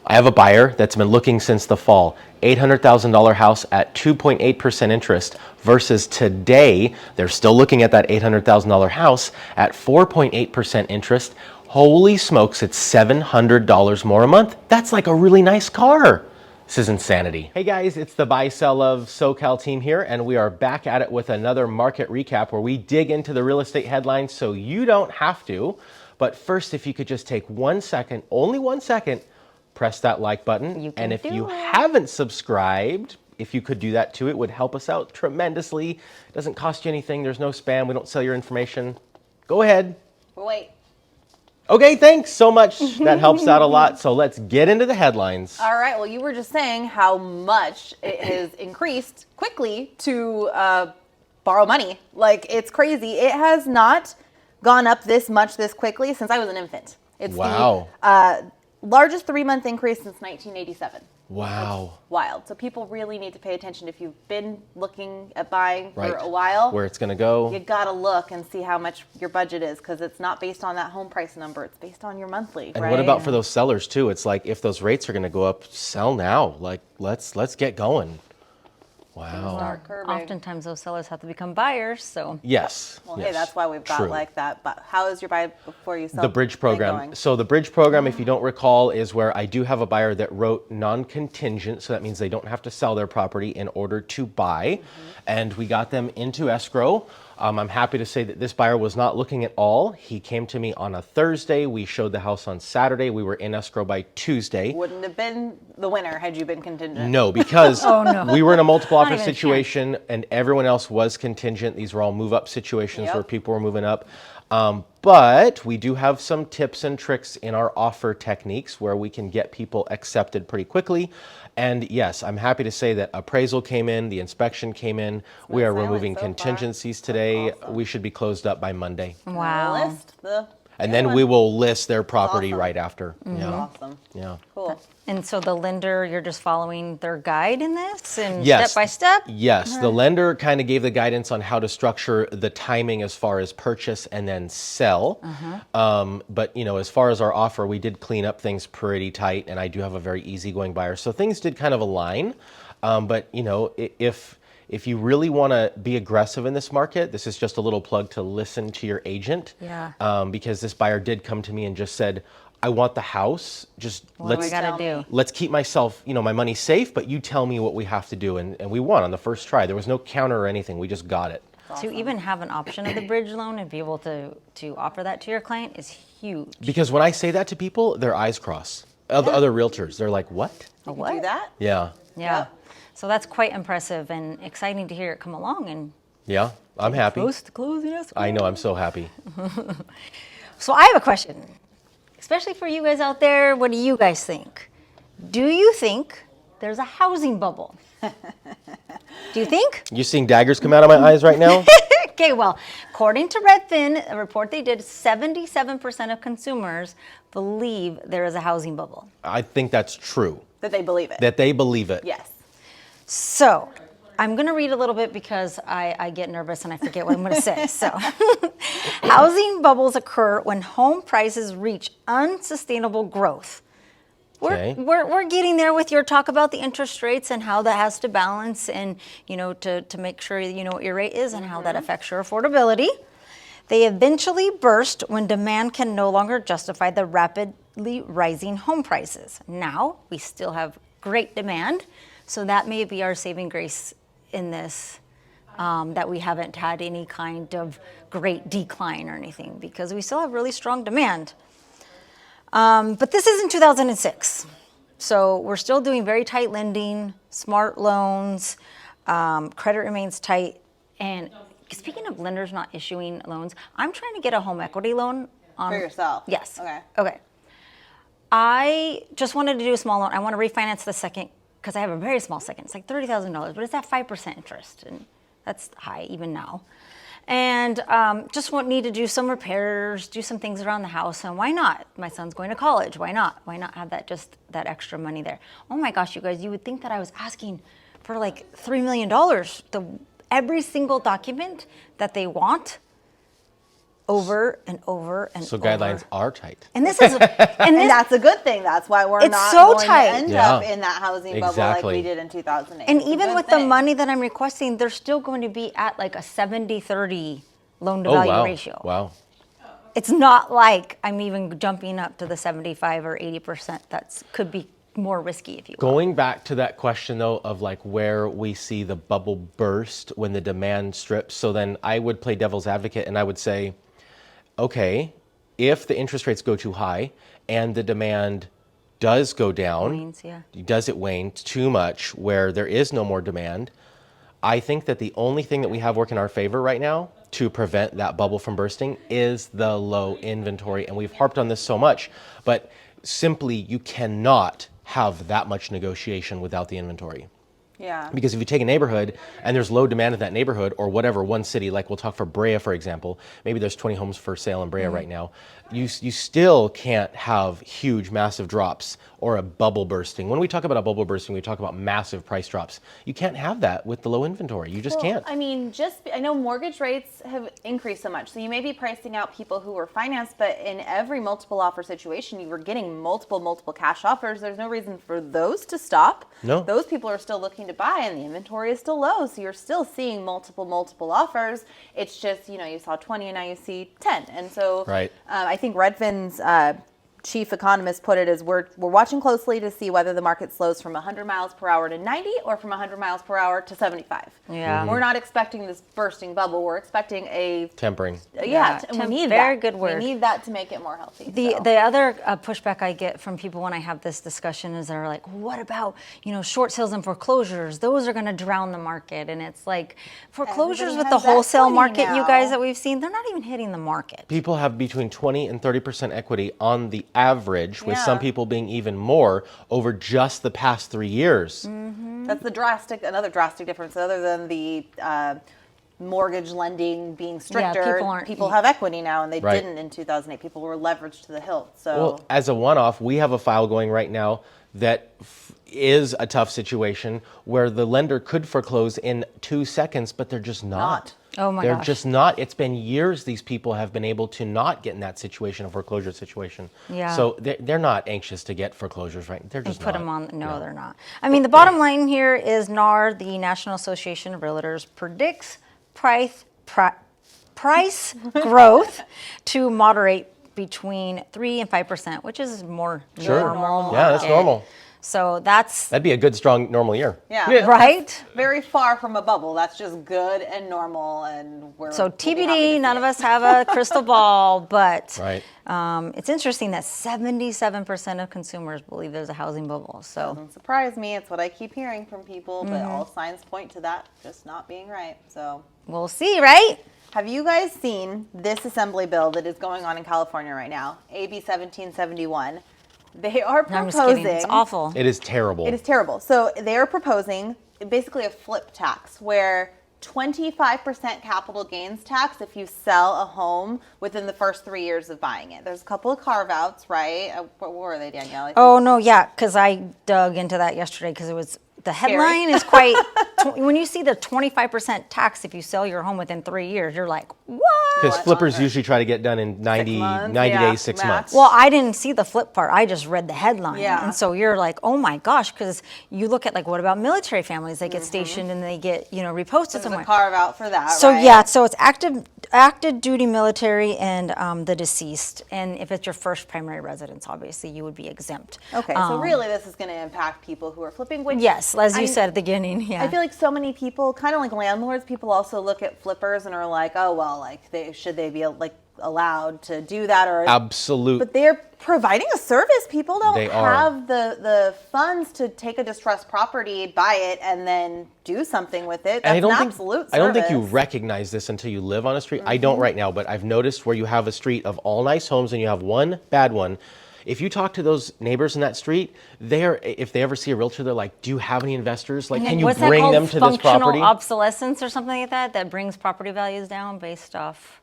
I have a buyer that's been looking since the fall. $800,000 house at 2.8% interest versus today, they're still looking at that $800,000 house at 4.8% interest. Holy smokes, it's $700 more a month. That's like a really nice car. This is insanity. Hey guys, it's the Buy Sell Love SoCal team here, and we are back at it with another market recap where we dig into the real estate headlines so you don't have to. But first, if you could just take 1 second, only 1 second, press that like button. And if you haven't subscribed, if you could do that too, it would help us out tremendously. It doesn't cost you anything. There's no spam. We don't sell your information. Go ahead. We'll wait. Okay, thanks so much. That helps out a lot. So let's get into the headlines. All right. Well, you were just saying how much it has increased quickly to borrow money. Like, it's crazy. It has not gone up this much this quickly since I was an infant. It's wow. the largest 3-month increase since 1987. Wow. That's wild. So people really need to pay attention. If you've been looking at buying Right. for a while, Where it's going to go. you got to look and see how much your budget is, because it's not based on that home price number. It's based on your monthly. And right? what about for those sellers too? It's like, if those rates are going to go up, sell now. Like, let's get going. Wow. Start curbing. Oftentimes those sellers have to become buyers, so. Yes. Well, yes. hey, that's why we've got True. like that. But how is your buy before you sell? The bridge thing program. going? So the bridge program, if you don't recall, is where I do have a buyer that wrote non-contingent. So that means they don't have to sell their property in order to buy. And we got them into escrow. I'm happy to say that this buyer was not looking at all. He came to me on a Thursday. We showed the house on Saturday. We were in escrow by Tuesday. Wouldn't have been the winner had you been contingent. No, because we were in a multiple offer even a chance. situation and everyone else was contingent. These were all move up situations Yep. where people were moving up. But we do have some tips and tricks in our offer techniques where we can get people accepted pretty quickly. And yes, I'm happy to say that appraisal came in, the inspection came in. We are silent removing so far. contingencies today. awesome. We should be closed up by Monday. Wow. List the And then we will list their property awesome. right after. Yeah. Awesome. Yeah. Cool. And so the lender, you're just following their guide in this and Yes. step by step? Yes, the lender kind of gave the guidance on how to structure the timing as far as purchase and then sell. But you know, as far as our offer, we did clean up things pretty tight, and I do have a very easygoing buyer, so things did kind of align. But you know, if you really want to be aggressive in this market, this is just a little plug to listen to your agent. Yeah. Because this buyer did come to me and just said, I want the house. Just What do we gotta do? let's keep myself, you know, my money safe, but you tell me what we have to do. And we won on the first try. There was no counter or anything. We just got it. To even have an option of the bridge loan and be able to offer that to your client is huge. Because when I say that to people, their eyes cross. Other realtors, they're like, what? You what? can do that? Yeah. Yeah. Yep. So that's quite impressive and exciting to hear it come along and Yeah, I'm happy. close to closing us. I know, I'm so happy. So I have a question, especially for you guys out there. What do you guys think? Do you think there's a housing bubble? Do you think? You seeing daggers come out of my eyes right now? Okay, well, according to Redfin, a report they did, 77% of consumers believe there is a housing bubble. I think that's true, That they believe it. that they believe it. Yes. So I'm going to read a little bit because I get nervous and I forget what I'm going to say. So housing bubbles occur when home prices reach unsustainable growth. Okay. We're getting there with your talk about the interest rates and how that has to balance and, you know, to make sure you know what your rate is and how that affects your affordability. They eventually burst when demand can no longer justify the rapidly rising home prices. Now, we still have great demand, so that may be our saving grace in this, that we haven't had any kind of great decline or anything because we still have really strong demand. But this is in 2006. So we're still doing very tight lending, smart loans, credit remains tight. And speaking of lenders not issuing loans, I'm trying to get a home equity loan. For yourself? Yes. Okay. Okay. I just wanted to do a small loan. I want to refinance the second because I have a very small second. It's like $30,000, but it's at 5% interest. And that's high even now. And just need to do some repairs, do some things around the house. And why not? My son's going to college. Why not? Why not have that extra money there? Oh my gosh, you guys, you would think that I was asking for like $3 million. Every single document that they want, over and over and So over. guidelines are tight. And this is, And that's a good thing. That's why we're It's not so going tight. to end Yeah. up in that housing bubble like Exactly. we did in 2008. and It's a even good with the thing. money that I'm requesting, they're still going to be at like a 70-30 loan to Oh, value wow. ratio. Wow. It's not like I'm even jumping up to the 75 or 80%. That's could be more risky if you will. Going back to that question though of like where we see the bubble burst when the demand strips, so then I would play devil's advocate and I would say, okay, if the interest rates go too high and the demand does go down, Wanes, yeah. does it wane too much where there is no more demand? I think that the only thing that we have working in our favor right now to prevent that bubble from bursting is the low inventory. And we've harped on this so much, but simply you cannot have that much negotiation without the inventory. Yeah. Because if you take a neighborhood and there's low demand in that neighborhood or whatever, one city, like we'll talk for Brea, for example, maybe there's 20 homes for sale in Brea right now, you still can't have huge, massive drops or a bubble bursting. When we talk about a bubble bursting, we talk about massive price drops. You can't have that with the low inventory. You just Well, can't. I mean, I know mortgage rates have increased so much, so you may be pricing out people who were financed, but in every multiple offer situation, you were getting multiple cash offers. There's no reason for those to stop. No. Those people are still looking to buy, and the inventory is still low, so you're still seeing multiple offers. It's just, you saw 20 and now you see 10, and so Right. I think Redfin's chief economist put it as we're watching closely to see whether the market slows from 100 miles per hour to 90 or from 100 miles per hour to 75. Yeah. We're not expecting this bursting bubble. We're expecting a Tempering. we need very that. good word. We need that to make it more healthy. The so. the other pushback I get from people when I have this discussion is they're like, what about short sales and foreclosures? Those are going to drown the market. And it's like foreclosures Everybody with the has wholesale equity market, you guys now. that we've seen, they're not even hitting the market. People have between 20 and 30% equity on the average, with Yeah. some people being even more over just the past 3 years. That's another drastic difference other than the mortgage lending being stricter. people aren't- have equity now, and they Right. didn't in 2008. People were leveraged to the hilt. So Well, as a one-off, we have a file going right now that is a tough situation where the lender could foreclose in 2 seconds, but they're just not. Oh my They're gosh. just not. It's been years these people have been able to not get in that situation, a foreclosure situation. Yeah. So they're not anxious to get foreclosures, right? They're just Put not. them on. No, they're not. I mean, the bottom line here is NAR, the National Association of Realtors, predicts price growth to moderate between 3 and 5%, which is more Sure. normal. Yeah, that's market. normal. So that's That'd be a good, strong, normal year. yeah, right. very far from a bubble. That's just good and normal, and we'll So be happy to TBD, see none of it. us have a crystal ball, but Right. it's interesting that 77% of consumers believe there's a housing bubble. So Doesn't surprise me. It's what I keep hearing from people, but Mm-hmm. all signs point to that just not being right. So, we'll see, right? have you guys seen this assembly bill that is going on in California right now? AB 1771. They are No, I'm just proposing. kidding. It's awful. It is terrible. It is terrible. So they are proposing basically a flip tax where 25% capital gains tax if you sell a home within the first 3 years of buying it. There's a couple of carve outs, right? What were they, Danielle? I think- Oh no, yeah, because I dug into that yesterday because it was the headline is quite. When you see the 25% tax if you sell your home within 3 years, you're like, what? Because What? flippers Longer. usually try to get done in 90 months, 90 yeah, days, 6 max. months. Well, I didn't see the flip part. I just read the headline. Yeah. And so you're like, oh my gosh, because you look at like, what about military families? They get stationed and they get, reposted There's somewhere. a carve out for that. So right? yeah, so it's active duty military and the deceased. And if it's your first primary residence, obviously you would be exempt. Okay, so really this is going to impact people who are flipping. Which Yes, as you I- said at the beginning. Yeah. I feel like so many people, kind of like landlords, people also look at flippers and are like, oh well, like should they be like allowed to do that or? Absolute. But they're providing a service. People don't They are. have the funds to take a distressed property, buy it, and then do something with it. That's And an absolute service. I don't think you recognize this until you live on a street. I don't right now, but I've noticed where you have a street of all nice homes and you have one bad one. If you talk to those neighbors in that street, if they ever see a realtor, they're like, "Do you have any investors? Like, can you What's that bring called? them to this Functional property?" obsolescence or something like that brings property values down based off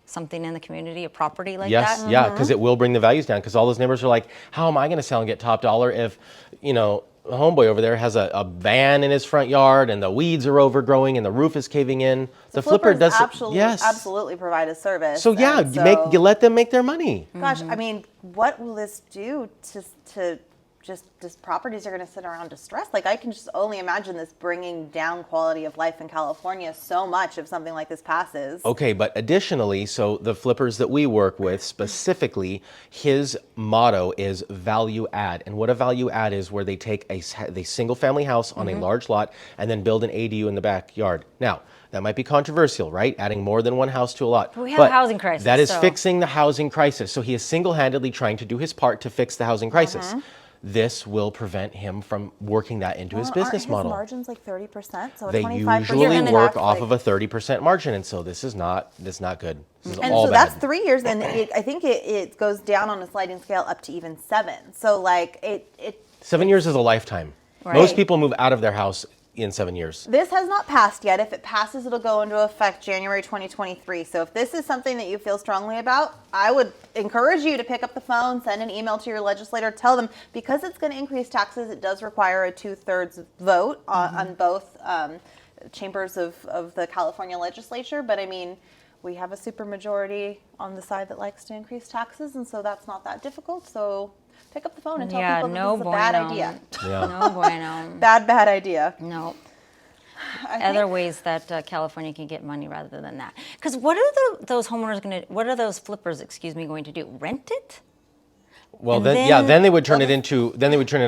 something in the community, a property like Yes, that. yeah, because it will bring the values down. Because all those neighbors are like, "How am I going to sell and get top dollar if, homeboy over there has a van in his front yard, and the weeds are overgrowing, and the roof is caving in. The flipper Flippers doesn't. absolutely provide a service. So yeah, and you let them make their money. Gosh, I mean, what will this do to just properties are going to sit around distressed? Like, I can just only imagine this bringing down quality of life in California so much if something like this passes. Okay, but additionally, so the flippers that we work with specifically, his motto is value add. And what a value add is, where they take a single family house on a large lot and then build an ADU in the backyard. Now, that might be controversial, right? Adding more than one house to a lot. But we have a housing crisis, That is so- fixing the housing crisis. So he is single-handedly trying to do his part to fix the housing crisis. This will prevent him from working that into his business model. Aren't his margins like 30%? So They 25%. usually work off of a 30% margin, and so this is not good. This is And all so bad. that's 3 years, and I think it goes down on a sliding scale up to even 7. So like it 7 years is a lifetime. Right. Most people move out of their house in 7 years. This has not passed yet. If it passes, it'll go into effect January 2023. So if this is something that you feel strongly about, I would encourage you to pick up the phone, send an email to your legislator, tell them, because it's going to increase taxes, it does require a 2/3 vote on both chambers of the California legislature. But I mean, we have a supermajority on the side that likes to increase taxes, and so that's not that difficult. So pick up the phone and tell Yeah, people no that this is a bad bueno. idea. Yeah. No bueno. Bad idea. No. I Other think- ways that California can get money rather than that. Because what are those homeowners going to? What are those flippers? Excuse me, going to do? Rent it? Well, And then they would turn it into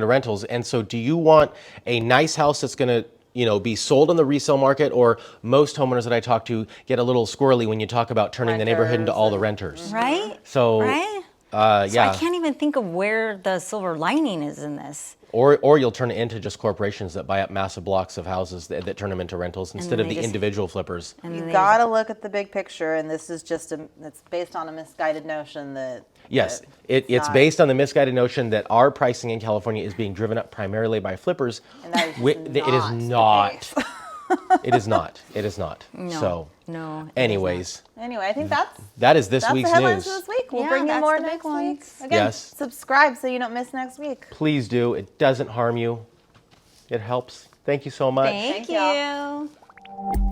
rentals. And so, do you want a nice house that's going to be sold on the resale market, or most homeowners that I talk to get a little squirrely when you talk about turning the neighborhood into all the renters? Right? So, Right? yeah. So I can't even think of where the silver lining is in this. Or you'll turn it into just corporations that buy up massive blocks of houses that turn them into rentals instead then of they the just- individual flippers. And You they- gotta look at the big picture, and this is just it's based on a misguided notion that Yes, that it's not- based on the misguided notion that our pricing in California is being driven up primarily by flippers. And that is just It is not the not. case. It is not. It is not. No, So, no, it is anyways, Anyway, I think that's that is this the week's headlines news. for this week. We'll Yeah, bring you that's more the big next ones. week. Again, Yes. subscribe so you don't miss next week. Please do. It doesn't harm you. It helps. Thank you so much. Thank Thank y'all. you.